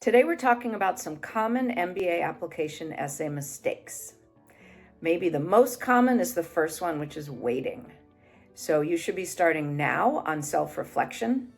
Today we're talking about some common MBA application essay mistakes. Maybe the most common is the first one, which is waiting. So you should be starting now on self-reflection.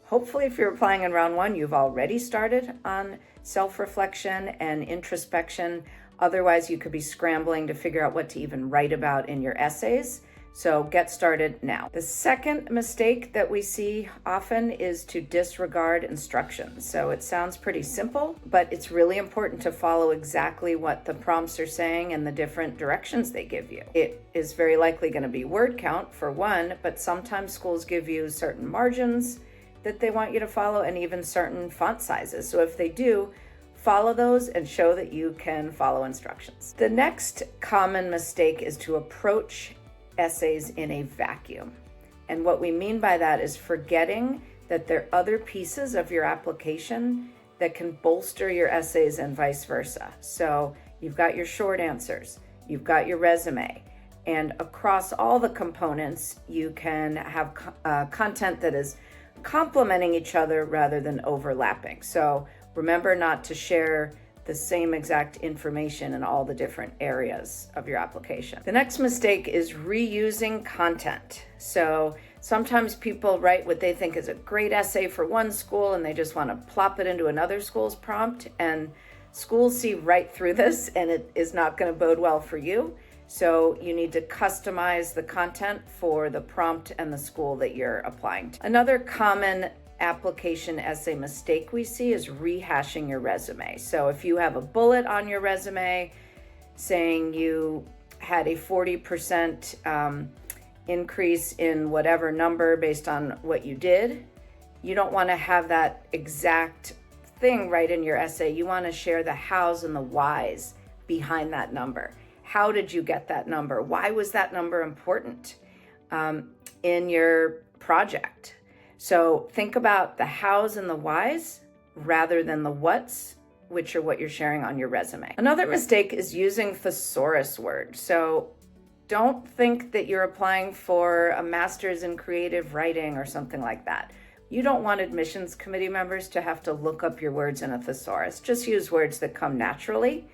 Hopefully, if you're applying in round one, you've already started on self-reflection and introspection. Otherwise, you could be scrambling to figure out what to even write about in your essays. So get started now. The second mistake that we see often is to disregard instructions. So it sounds pretty simple, but it's really important to follow exactly what the prompts are saying and the different directions they give you. It is very likely going to be word count for one, but sometimes schools give you certain margins that they want you to follow and even certain font sizes. So if they do, follow those and show that you can follow instructions. The next common mistake is to approach essays in a vacuum. And what we mean by that is forgetting that there are other pieces of your application that can bolster your essays and vice versa. So you've got your short answers, you've got your resume, and across all the components, you can have content that is complementing each other rather than overlapping. So remember not to share the same exact information in all the different areas of your application. The next mistake is reusing content. So sometimes people write what they think is a great essay for one school and they just want to plop it into another school's prompt, and schools see right through this and it is not going to bode well for you. So you need to customize the content for the prompt and the school that you're applying to. Another common application essay mistake we see is rehashing your resume. So if you have a bullet on your resume saying you had a 40% increase in whatever number based on what you did, you don't want to have that exact thing right in your essay. You want to share the hows and the whys behind that number. How did you get that number? Why was that number important in your project? So think about the hows and the whys rather than the whats, which are what you're sharing on your resume. Another mistake is using thesaurus words. So don't think that you're applying for a master's in creative writing or something like that. You don't want admissions committee members to have to look up your words in a thesaurus. Just use words that come naturally,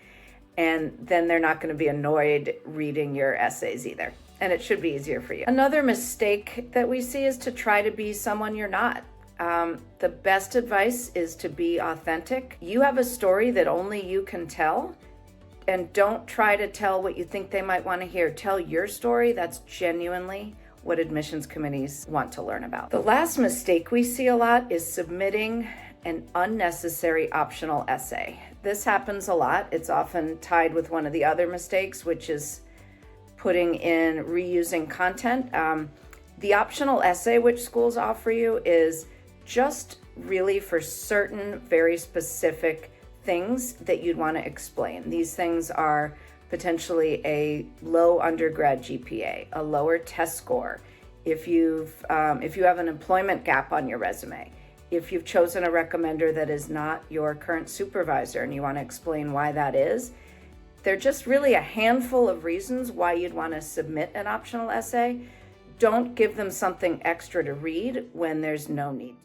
and then they're not going to be annoyed reading your essays either. And it should be easier for you. Another mistake that we see is to try to be someone you're not. The best advice is to be authentic. You have a story that only you can tell, and don't try to tell what you think they might want to hear. Tell your story. That's genuinely what admissions committees want to learn about. The last mistake we see a lot is submitting an unnecessary optional essay. This happens a lot. It's often tied with one of the other mistakes, which is putting in reusing content. The optional essay which schools offer you is just really for certain very specific things that you'd want to explain. These things are potentially a low undergrad GPA, a lower test score, if you have an employment gap on your resume, if you've chosen a recommender that is not your current supervisor and you want to explain why that is. They're just really a handful of reasons why you'd want to submit an optional essay. Don't give them something extra to read when there's no need.